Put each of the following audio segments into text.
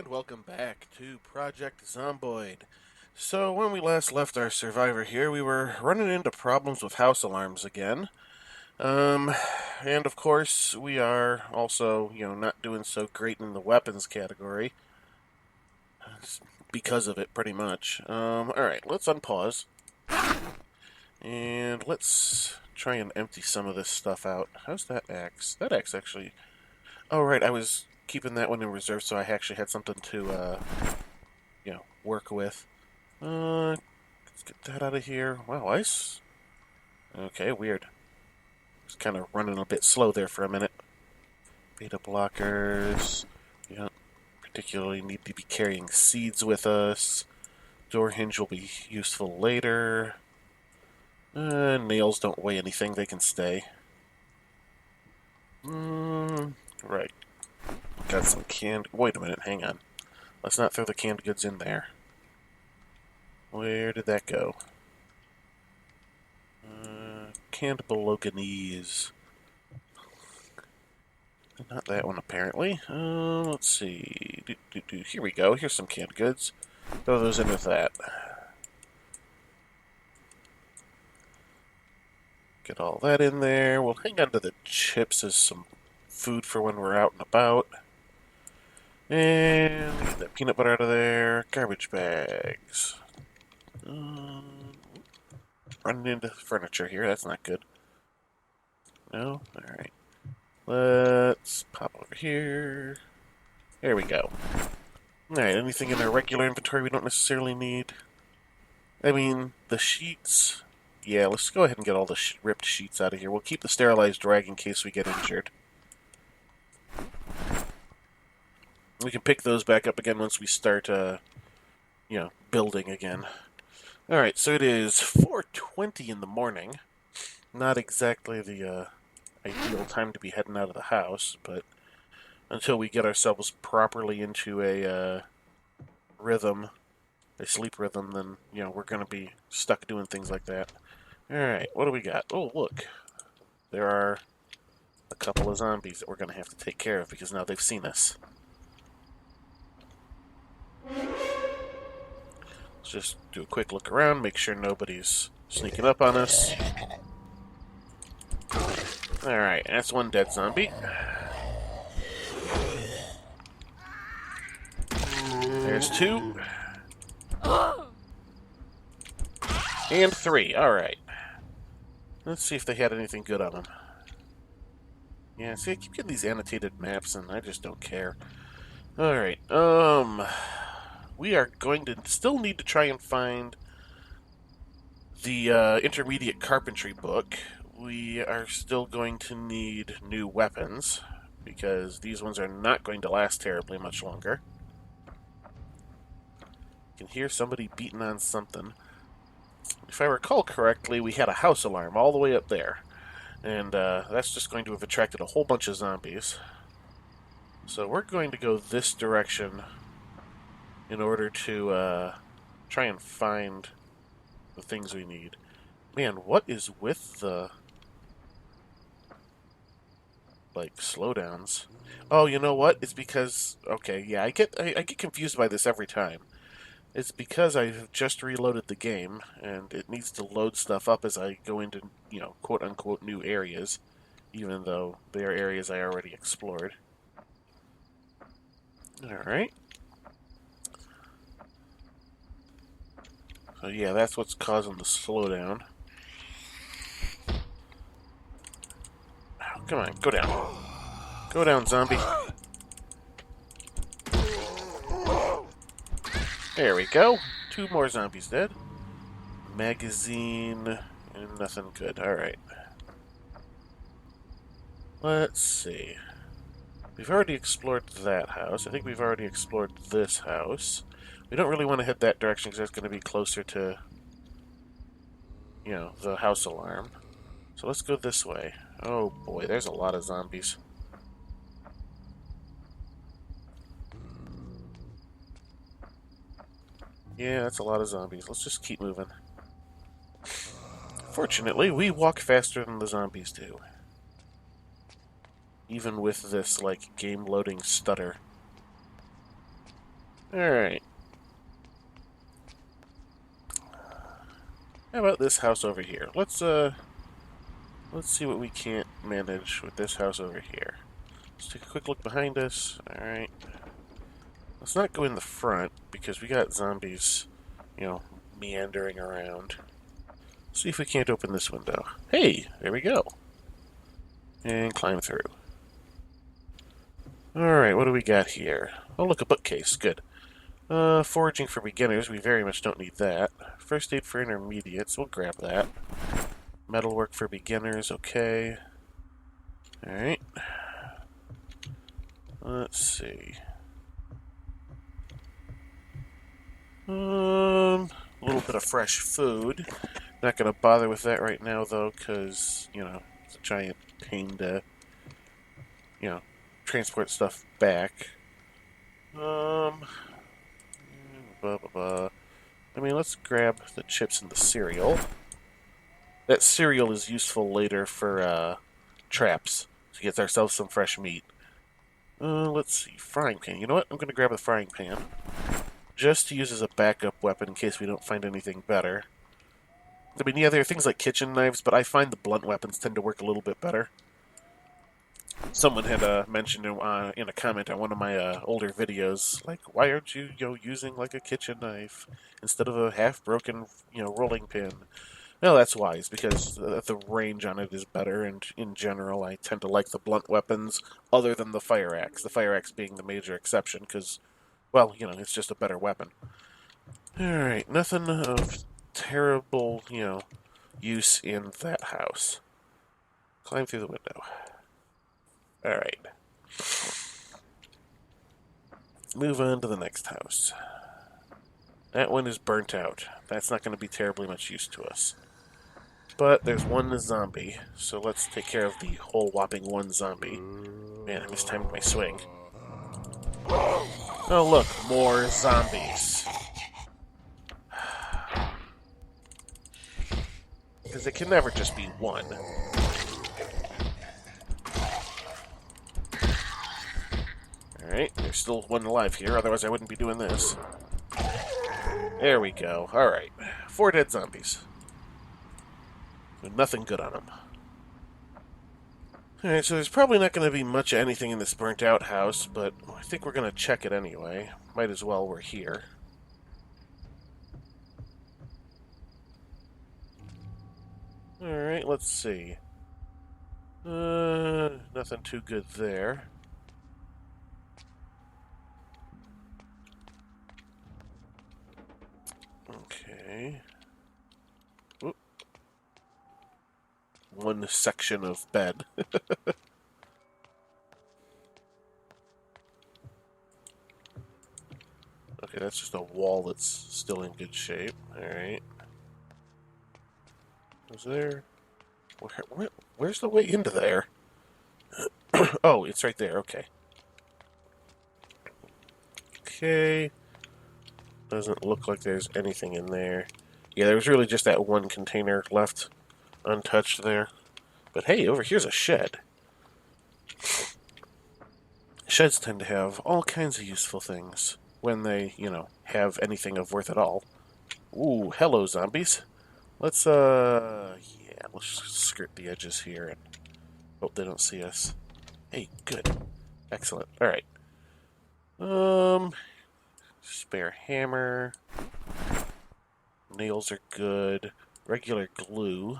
And welcome back to Project Zomboid. So, when we last left our survivor here, we were running into problems with house alarms again. Um, and of course, we are also, not doing so great in the weapons category. Because of it, pretty much. Alright, let's unpause. And let's try and empty some of this stuff out. How's that axe? That axe actually... Oh, right, I was keeping that one in reserve so I actually had something to, work with. Let's get that out of here. Wow, ice? Okay, weird. Just kind of running a bit slow there for a minute. Beta blockers. We don't particularly need to be carrying seeds with us. Door hinge will be useful later. Nails don't weigh anything, they can stay. Right. Got some canned... Wait a minute, hang on. Let's not throw the canned goods in there. Where did that go? Canned bolognese. Not that one, apparently. Let's see. Here we go. Here's some canned goods. Throw those in with that. Get all that in there. We'll hang on to the chips as some food for when we're out and about. And get that peanut butter out of there. Garbage bags. Running into furniture here. That's not good. No? Alright. Let's pop over here. There we go. Alright, anything in our regular inventory we don't necessarily need? I mean, the sheets... Yeah, let's go ahead and get all the ripped sheets out of here. We'll keep the sterilized rag in case we get injured. We can pick those back up again once we start, building again. Alright, so it is 4:20 in the morning. Not exactly the, ideal time to be heading out of the house, but until we get ourselves properly into a, rhythm, a sleep rhythm, then, we're going to be stuck doing things like that. Alright, what do we got? Oh, look. There are a couple of zombies that we're going to have to take care of because now they've seen us. Let's just do a quick look around, make sure nobody's sneaking up on us. Alright, that's one dead zombie. There's two. And three, alright. Let's see if they had anything good on them. Yeah, see, I keep getting these annotated maps and I just don't care. Alright, we are going to still need to try and find the intermediate carpentry book. We are still going to need new weapons, because these ones are not going to last terribly much longer. You can hear somebody beating on something. If I recall correctly, we had a house alarm all the way up there, and that's just going to have attracted a whole bunch of zombies. So we're going to go this direction in order to try and find the things we need. Man, what is with the slowdowns? Oh, you know what? It's because okay, yeah, I get confused by this every time. It's because I've just reloaded the game and it needs to load stuff up as I go into, quote unquote new areas, even though they are areas I already explored. Alright. So yeah, that's what's causing the slowdown. Oh, come on, go down. Go down, zombie. There we go. Two more zombies dead. Magazine, and nothing good. Alright. Let's see. We've already explored that house. I think we've already explored this house. We don't really want to head that direction because that's going to be closer to, the house alarm. So let's go this way. Oh boy, there's a lot of zombies. Yeah, that's a lot of zombies. Let's just keep moving. Fortunately, we walk faster than the zombies do. Even with this, game loading stutter. Alright. How about this house over here? Let's see what we can't manage with this house over here. Let's take a quick look behind us. Alright. Let's not go in the front, because we got zombies, meandering around. See if we can't open this window. Hey, there we go. And climb through. Alright, what do we got here? Oh, look, a bookcase. Good. Foraging for beginners. We very much don't need that. First aid for intermediates. We'll grab that. Metalwork for beginners. Okay. Alright. Let's see. A little bit of fresh food. Not going to bother with that right now, though, because, it's a giant pain to, transport stuff back. Blah, blah, blah. I mean, let's grab the chips and the cereal. That cereal is useful later for, traps, to get ourselves some fresh meat. Let's see, frying pan. You know what? I'm going to grab a frying pan. Just to use as a backup weapon in case we don't find anything better. I mean, yeah, there are things like kitchen knives, but I find the blunt weapons tend to work a little bit better. Someone had mentioned in a comment on one of my older videos, like, why aren't you, using like a kitchen knife instead of a half-broken, rolling pin? Well, that's wise, because the range on it is better, and in general, I tend to like the blunt weapons other than the fire axe. The fire axe being the major exception, because, well, it's just a better weapon. Alright, nothing of terrible, use in that house. Climb through the window. Alright. Move on to the next house. That one is burnt out. That's not going to be terribly much use to us. But there's one zombie, so let's take care of the whole whopping one zombie. Man, I mistimed my swing. Oh look, more zombies. Because it can never just be one. Alright, there's still one alive here, otherwise I wouldn't be doing this. There we go. Alright. 4 dead zombies. Nothing good on them. Alright, so there's probably not going to be much of anything in this burnt out house, but I think we're going to check it anyway. Might as well, we're here. Alright, let's see. Nothing too good there. Okay. Oop. One section of bed. Okay, that's just a wall that's still in good shape. Alright. Is there... Where's the way into there? Oh, it's right there. Okay. Okay. Doesn't look like there's anything in there. Yeah, there was really just that one container left untouched there. But hey, over here's a shed. Sheds tend to have all kinds of useful things when they, have anything of worth at all. Ooh, hello, zombies. Let's, let's skirt the edges here and hope they don't see us. Hey, good. Excellent. Alright. Spare hammer. Nails are good. Regular glue.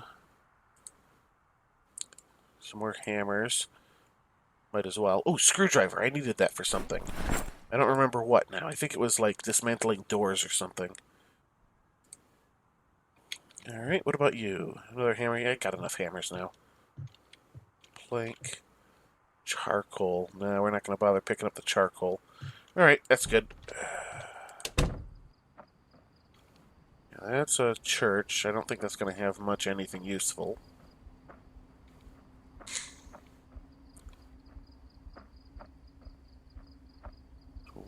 Some more hammers. Might as well. Oh, screwdriver. I needed that for something. I don't remember what now. I think it was like dismantling doors or something. Alright, what about you? Another hammer? I got enough hammers now. Plank. Charcoal. No, we're not going to bother picking up the charcoal. Alright, that's good. That's a church. I don't think that's going to have much anything useful.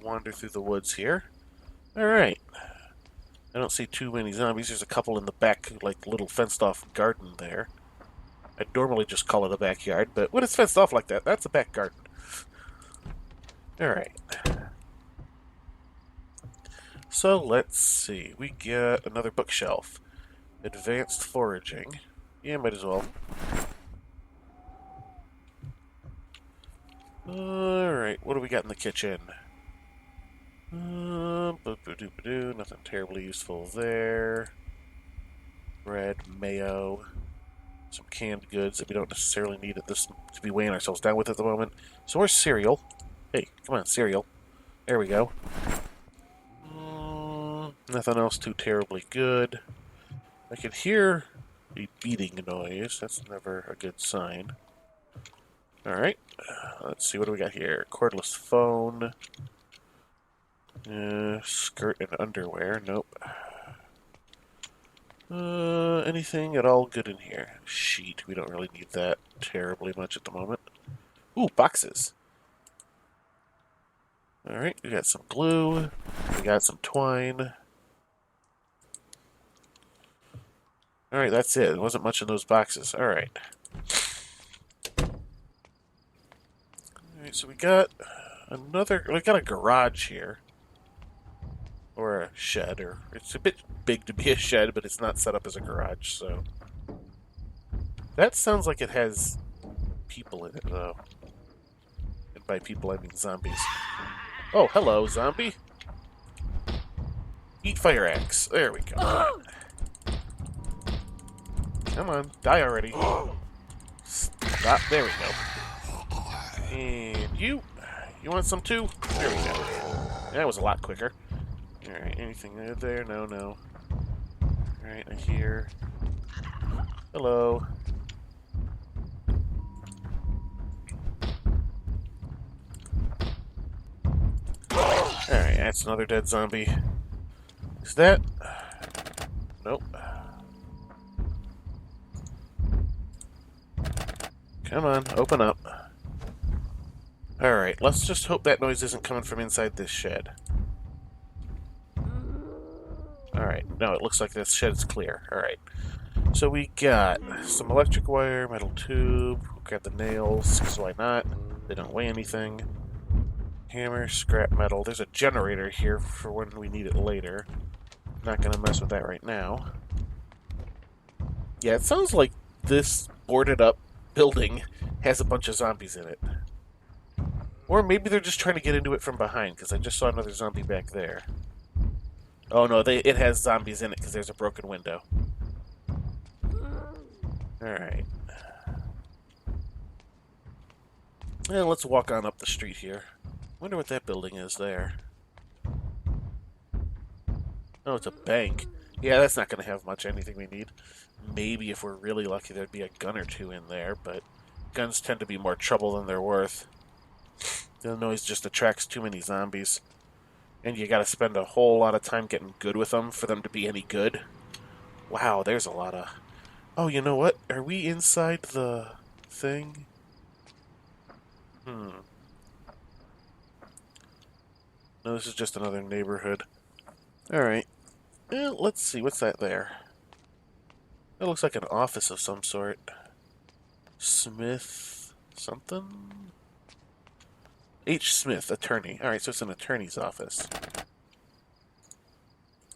Wander through the woods here. Alright. I don't see too many zombies. There's a couple in the back, like, little fenced-off garden there. I'd normally just call it a backyard, but when it's fenced off like that, that's a back garden. Alright. So let's see. We get another bookshelf. Advanced foraging. Yeah, might as well. Alright, what do we got in the kitchen? Nothing terribly useful there. Bread, mayo, some canned goods that we don't necessarily need at this to be weighing ourselves down with at the moment. So where's cereal? Hey, come on, cereal. There we go. Nothing else too terribly good. I can hear a beating noise. That's never a good sign. Alright, let's see, what do we got here? Cordless phone. Skirt and underwear. Nope. Anything at all good in here? Sheet. We don't really need that terribly much at the moment. Ooh, boxes. Alright, we got some glue. We got some twine. Alright, that's it. There wasn't much in those boxes. Alright. Alright, so we got we got a garage here. Or a shed, or it's a bit big to be a shed, but it's not set up as a garage, so. That sounds like it has people in it, though. And by people, I mean zombies. Oh, hello, zombie. Eat fire axe. There we go. Come on, die already. Stop. There we go. And you want some too? There we go. That was a lot quicker. Alright, anything there? No. Alright, I hear. Hello. Alright, that's another dead zombie. Is that? Nope. Come on, open up. Alright, let's just hope that noise isn't coming from inside this shed. Alright, no, it looks like this shed's clear. Alright. So we got some electric wire, metal tube, we'll grab the nails, because why not? They don't weigh anything. Hammer, scrap metal. There's a generator here for when we need it later. Not gonna mess with that right now. Yeah, it sounds like this boarded up building has a bunch of zombies in it. Or maybe they're just trying to get into it from behind, because I just saw another zombie back there. Oh no, it has zombies in it because there's a broken window. Alright. Well, let's walk on up the street here. Wonder what that building is there. Oh, it's a bank. Yeah, that's not going to have much anything we need. Maybe if we're really lucky there'd be a gun or two in there, but guns tend to be more trouble than they're worth. The noise just attracts too many zombies. And you gotta spend a whole lot of time getting good with them for them to be any good. Wow, there's a lot of... Oh, you know what? Are we inside the thing? No, this is just another neighborhood. Alright. Let's see, what's that there? That looks like an office of some sort. Smith... something? H. Smith, attorney. Alright, so it's an attorney's office.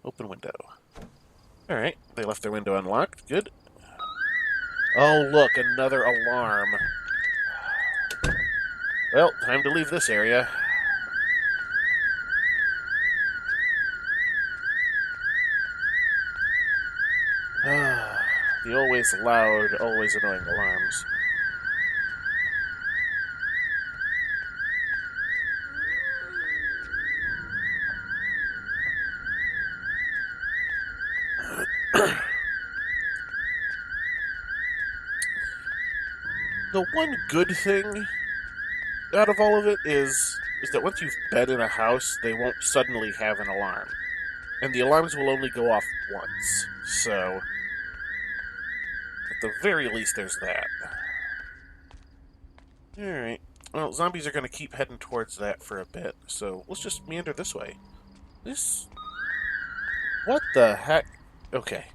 Open window. Alright, they left their window unlocked. Good. Oh, look, another alarm. Well, time to leave this area. The always loud, always annoying alarms. The one good thing out of all of it is that once you've been in a house, they won't suddenly have an alarm. And the alarms will only go off once. So, at the very least, there's that. Alright. Well, zombies are going to keep heading towards that for a bit, so let's just meander this way. What the heck? Okay.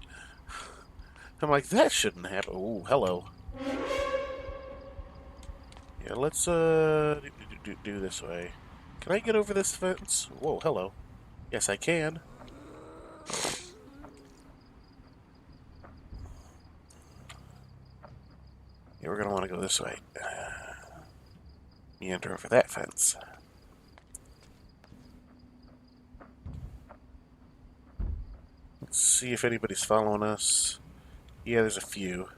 I'm like, that shouldn't happen. Ooh, hello. Yeah, let's, do this way. Can I get over this fence? Whoa, hello. Yes, I can. Yeah, we're going to want to go this way. Meander over that fence. Let's see if anybody's following us. Yeah, there's a few.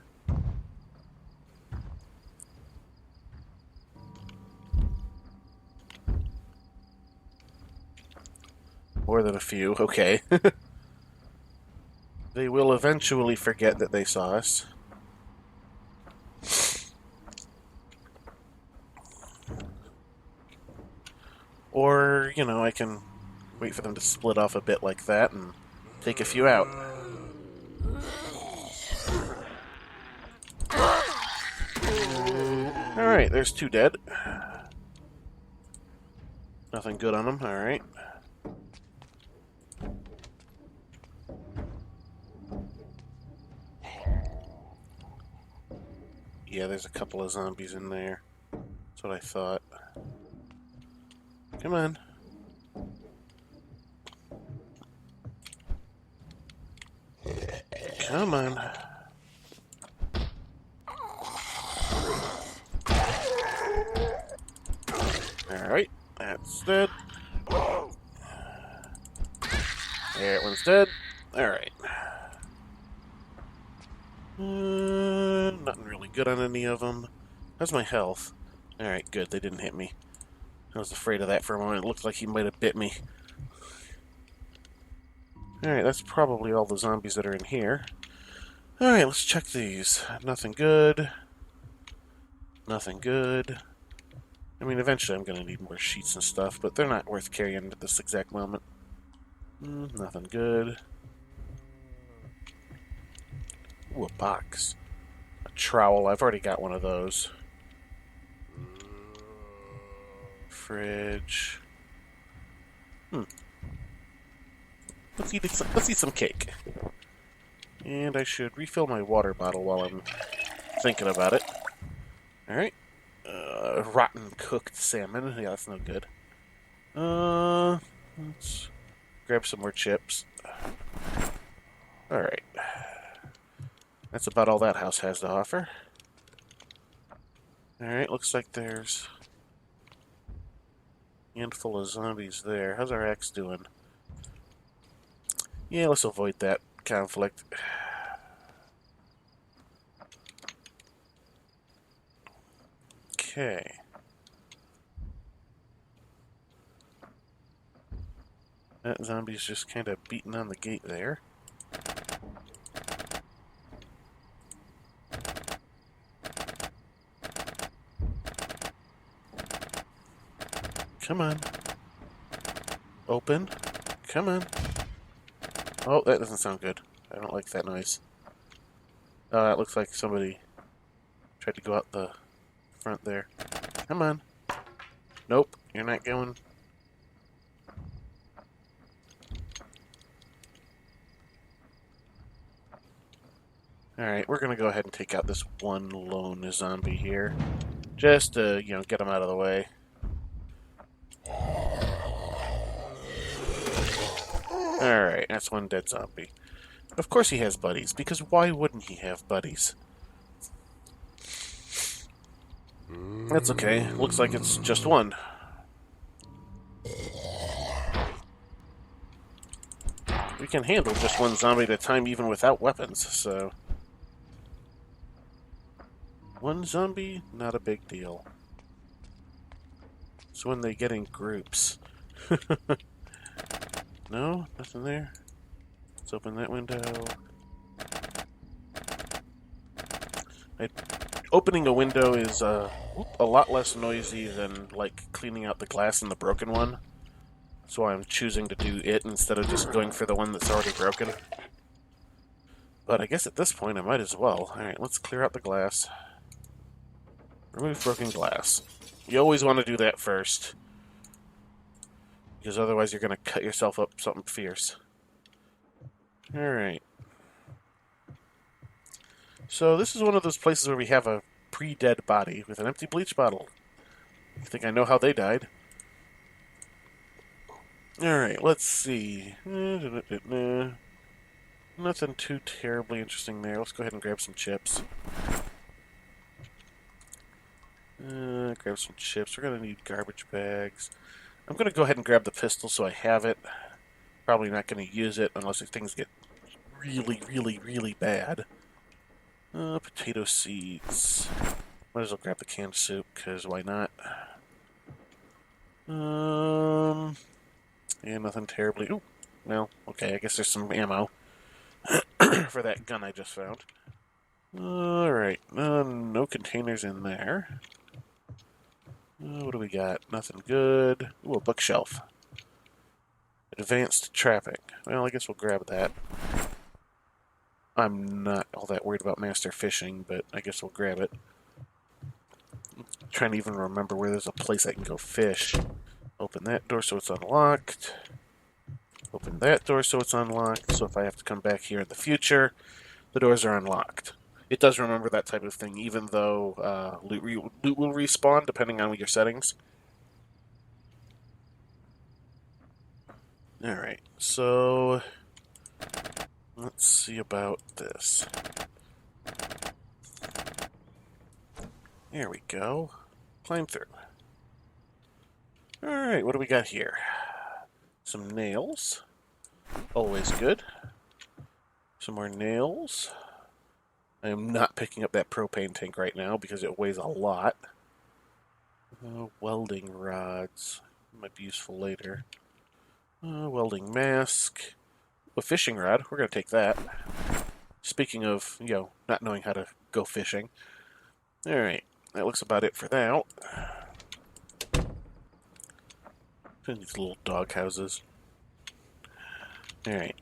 More than a few, okay. They will eventually forget that they saw us. Or, you know, I can wait for them to split off a bit like that and take a few out. Alright, there's 2 dead. Nothing good on them, alright. Yeah, there's a couple of zombies in there. That's what I thought. Come on. Come on. Alright, that's dead. That one's dead. Alright. Nothing really good on any of them. How's my health? Alright, good. They didn't hit me. I was afraid of that for a moment. It looked like he might have bit me. Alright, that's probably all the zombies that are in here. Alright, let's check these. Nothing good. Nothing good. I mean, eventually I'm going to need more sheets and stuff, but they're not worth carrying at this exact moment. Nothing good. Ooh, a box. A trowel. I've already got one of those. Fridge. Let's eat some cake. And I should refill my water bottle while I'm thinking about it. Alright. Rotten cooked salmon. Yeah, that's no good. Let's grab some more chips. Alright. That's about all that house has to offer. Alright, looks like there's a handful of zombies there. How's our axe doing? Yeah, let's avoid that conflict. Okay. That zombie's just kind of beating on the gate there. Come on. Open. Come on. Oh, that doesn't sound good. I don't like that noise. It looks like somebody tried to go out the front there. Come on. Nope, you're not going. Alright, we're gonna go ahead and take out this one lone zombie here. Just to, you know, get him out of the way. Alright, that's one dead zombie. Of course he has buddies, because why wouldn't he have buddies? That's okay. Looks like it's just one. We can handle just one zombie at a time even without weapons, so... One zombie, not a big deal. It's when they get in groups. No? Nothing there? Let's open that window. Opening a window is a lot less noisy than, like, cleaning out the glass in the broken one. That's why I'm choosing to do it instead of just going for the one that's already broken. But I guess at this point I might as well. Alright, let's clear out the glass. Remove broken glass. You always want to do that first. Because otherwise you're going to cut yourself up something fierce. Alright. So this is one of those places where we have a pre-dead body with an empty bleach bottle. I think I know how they died. Alright, let's see. Nothing too terribly interesting there. Let's go ahead and grab some chips. Grab some chips. We're going to need garbage bags. I'm going to go ahead and grab the pistol so I have it. Probably not going to use it unless things get really, really, really bad. Potato seeds. Might as well grab the canned soup, because why not? Yeah, nothing terribly... Ooh, well, okay, I guess there's some ammo for that gun I just found. Alright, no containers in there. What do we got? Nothing good. Ooh, a bookshelf. Advanced trapping. Well, I guess we'll grab that. I'm not all that worried about master fishing, but I guess we'll grab it. I'm trying to even remember where there's a place I can go fish. Open that door so it's unlocked. Open that door so it's unlocked. So if I have to come back here in the future, the doors are unlocked. It does remember that type of thing, even though loot will respawn depending on your settings. Alright, so let's see about this. There we go. Climb through. Alright, what do we got here? Some nails. Always good. Some more nails. I am not picking up that propane tank right now because it weighs a lot. Welding rods. Might be useful later. Welding mask. A fishing rod. We're going to take that. Speaking of, not knowing how to go fishing. Alright, that looks about it for that. These little dog houses. Alright.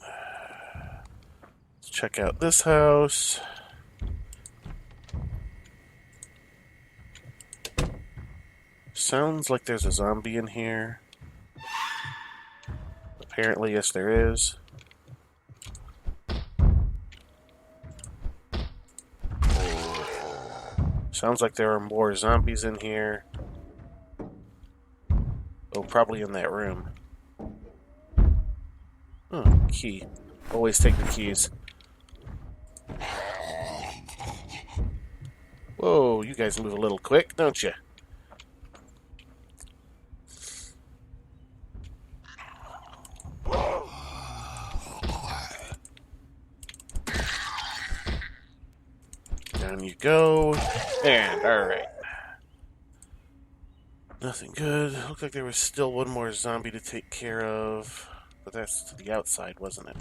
Let's check out this house. Sounds like there's a zombie in here. Apparently, yes, there is. Sounds like there are more zombies in here. Oh, probably in that room. Oh, key. Always take the keys. Whoa, you guys move a little quick, don't you? Down you go. And, alright. Nothing good. Looked like there was still one more zombie to take care of. But that's to the outside, wasn't it?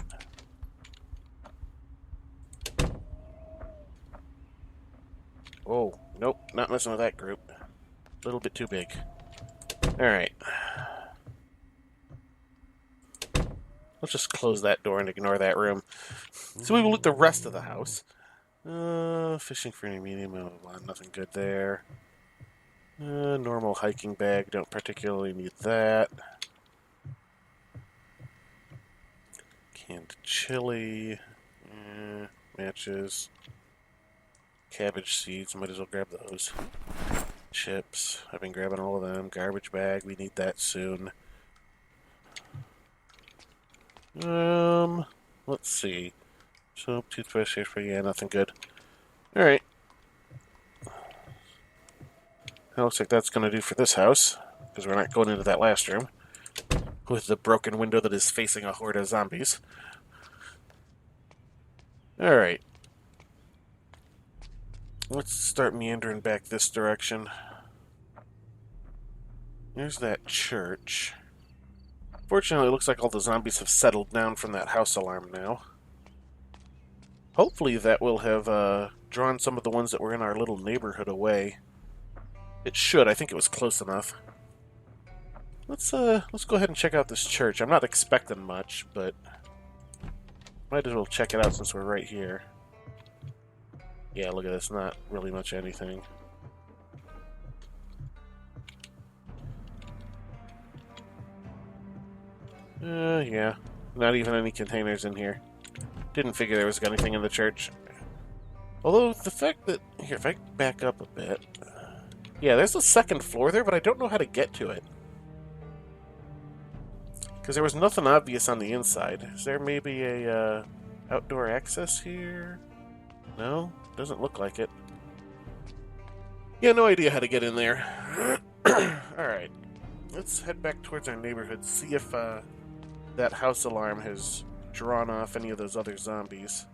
Oh, nope. Not messing with that group. A little bit too big. Alright. Let's just close that door and ignore that room. So we will loot the rest of the house. Fishing for any medium. Oh, nothing good there. Normal hiking bag. Don't particularly need that. Canned chili. Matches. Cabbage seeds. Might as well grab those. Chips. I've been grabbing all of them. Garbage bag. We need that soon. Let's see. Soap, toothpaste, hairspray. Yeah, nothing good. Alright. That looks like that's going to do for this house, because we're not going into that last room with the broken window that is facing a horde of zombies. Alright. Let's start meandering back this direction. There's that church. Fortunately, it looks like all the zombies have settled down from that house alarm now. Hopefully that will have drawn some of the ones that were in our little neighborhood away. It should. I think it was close enough. Let's go ahead and check out this church. I'm not expecting much, but might as well check it out since we're right here. Yeah, look at this. Not really much anything. Yeah. Not even any containers in here. Didn't figure there was anything in the church. Although, the fact that... Here, if I back up a bit... Yeah, there's a second floor there, but I don't know how to get to it. Because there was nothing obvious on the inside. Is there maybe a outdoor access here? No? Doesn't look like it. Yeah, no idea how to get in there. Alright, let's head back towards our neighborhood, see if that house alarm has drawn off any of those other zombies.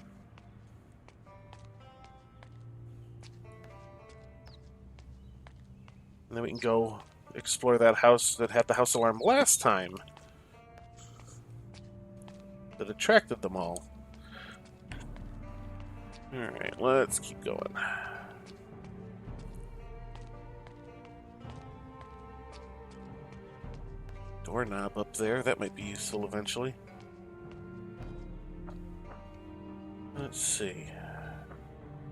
And then we can go explore that house that had the house alarm last time. That attracted them all. Alright, let's keep going. Doorknob up there, that might be useful eventually. Let's see.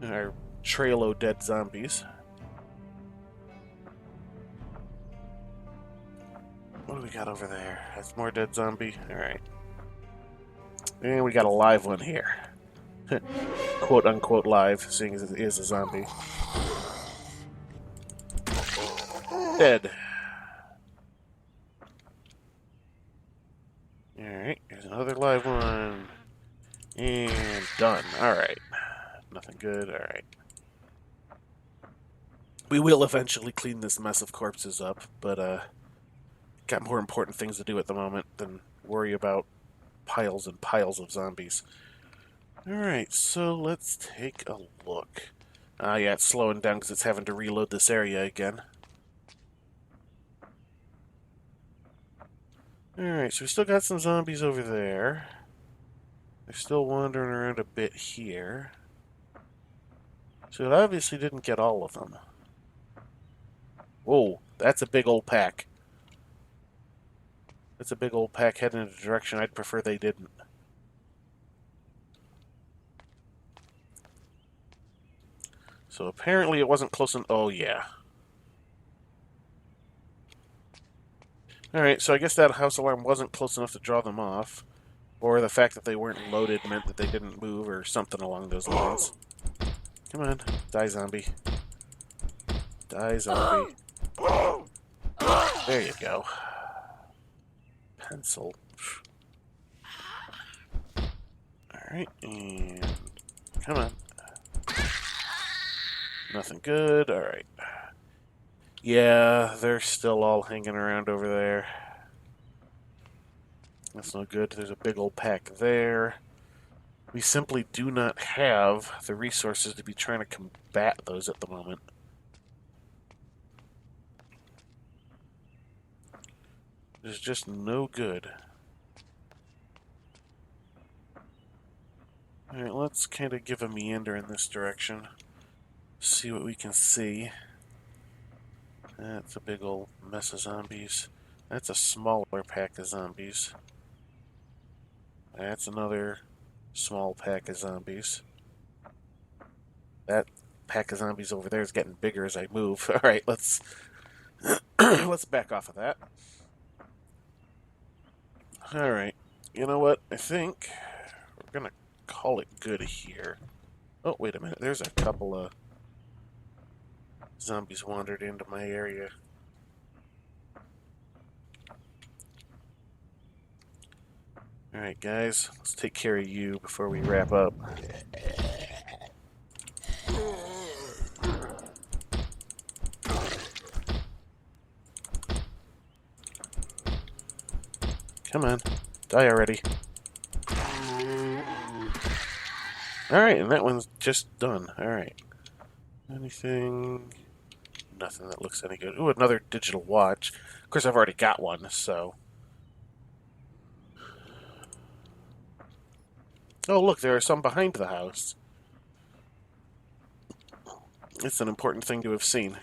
Our trail of dead zombies. What do we got over there? That's more dead zombie. Alright. And we got a live one here. Quote unquote live, seeing as it is a zombie. Dead. Alright, here's another live one. And done. Alright. Nothing good. Alright. We will eventually clean this mess of corpses up, but, got more important things to do at the moment than worry about piles and piles of zombies. Alright, so let's take a look. Yeah, it's slowing down because it's having to reload this area again. Alright, so we still got some zombies over there. They're still wandering around a bit here. So it obviously didn't get all of them. Whoa, that's a big old pack. That's a big old pack heading in a direction I'd prefer they didn't. So apparently it wasn't close enough. Oh, yeah. Alright, so I guess that house alarm wasn't close enough to draw them off. Or the fact that they weren't loaded meant that they didn't move or something along those lines. Come on, die zombie. Die zombie. There you go. Pencil. Alright, and come on. Nothing good. Alright. Yeah, they're still all hanging around over there. That's no good. There's a big old pack there. We simply do not have the resources to be trying to combat those at the moment. There's just no good. Alright, let's kind of give a meander in this direction. See what we can see. That's a big old mess of zombies. That's a smaller pack of zombies. That's another small pack of zombies. That pack of zombies over there is getting bigger as I move. Alright, let's let's back off of that. Alright, you know what? I think we're gonna call it good here. Oh, wait a minute. There's a couple of zombies wandered into my area. Alright, guys. Let's take care of you before we wrap up. Come on. Die already. Alright, and that one's just done. Alright. Anything? Nothing that looks any good. Ooh, another digital watch. Of course, I've already got one, so... Oh, look, there are some behind the house. It's an important thing to have seen.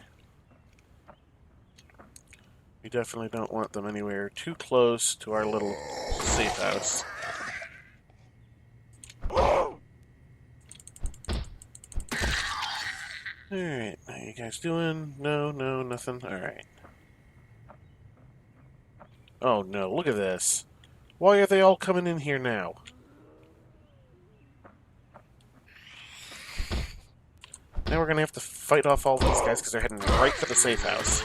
We definitely don't want them anywhere too close to our little safe house. Alright, how you guys doing? No, nothing. Alright. Oh no, look at this. Why are they all coming in here now? Now we're gonna have to fight off all these guys because they're heading right for the safe house.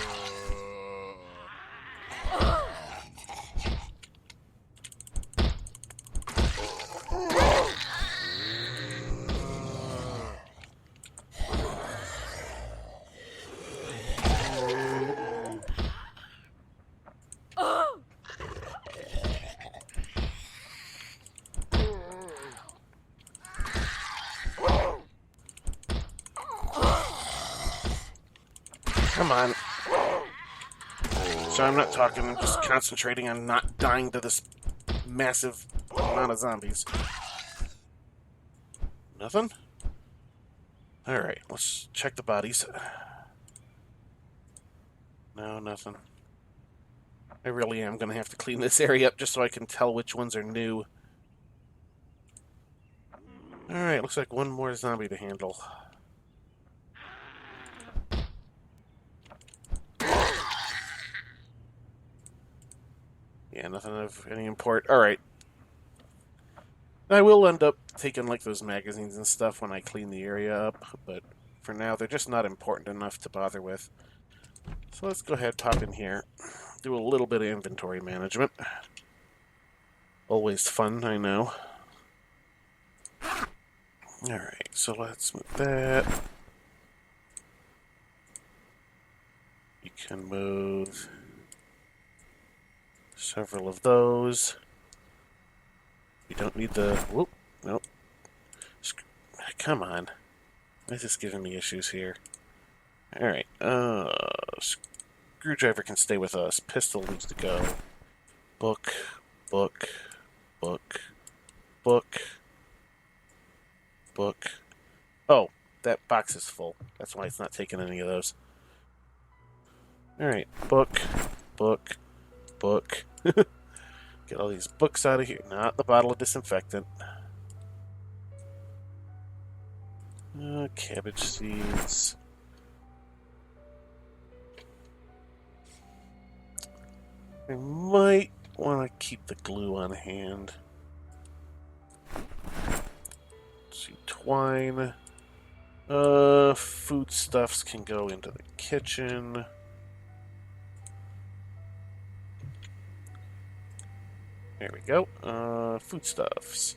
Come on. So I'm not talking, I'm just concentrating on not dying to this massive amount of zombies. Nothing? Alright, let's check the bodies. No, nothing. I really am going to have to clean this area up just so I can tell which ones are new. Alright, looks like one more zombie to handle. Yeah, nothing of any import. Alright. I will end up taking like those magazines and stuff when I clean the area up, but for now they're just not important enough to bother with. So let's go ahead, pop in here, do a little bit of inventory management. Always fun, I know. Alright, so let's move that. You can move several of those. You don't need the... Whoop, nope. Come on. Why is this giving me issues here? Alright, screwdriver can stay with us. Pistol needs to go. Book, book, book, book, book. Oh, that box is full. That's why it's not taking any of those. Alright, book, book, book. Get all these books out of here. Not the bottle of disinfectant. Cabbage seeds. I might want to keep the glue on hand. Let's see, twine. Foodstuffs can go into the kitchen. There we go. Foodstuffs.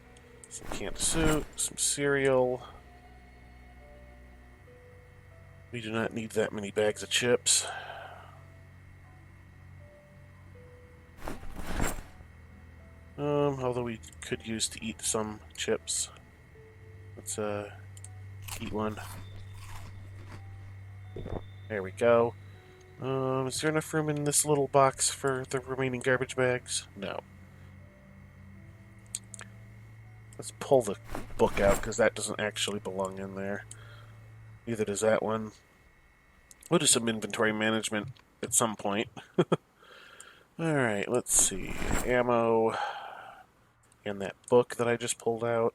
Some canned soup, some cereal. We do not need that many bags of chips. Although we could use to eat some chips. Let's eat one. There we go. Is there enough room in this little box for the remaining garbage bags? No. Let's pull the book out, because that doesn't actually belong in there. Neither does that one. We'll do some inventory management at some point. Alright, let's see. Ammo. And that book that I just pulled out.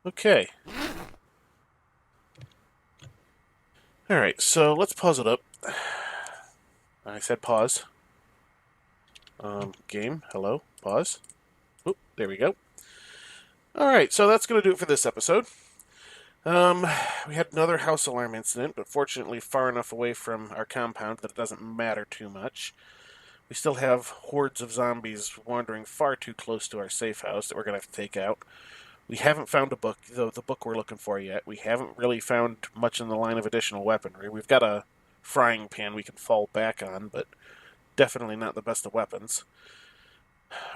Okay. Alright, so let's pause it up. I said pause. Game, hello, pause. Oop, there we go. Alright, so that's going to do it for this episode. We had another house alarm incident, but fortunately far enough away from our compound that it doesn't matter too much. We still have hordes of zombies wandering far too close to our safe house that we're going to have to take out. We haven't found a book, though the book we're looking for yet. We haven't really found much in the line of additional weaponry. We've got a frying pan we can fall back on, but definitely not the best of weapons.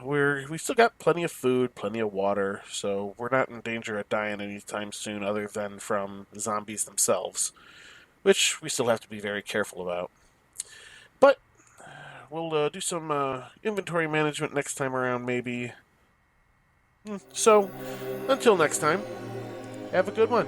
We've still got plenty of food, plenty of water, so we're not in danger of dying anytime soon other than from zombies themselves, which we still have to be very careful about. But we'll do some inventory management next time around, maybe. So, until next time, have a good one.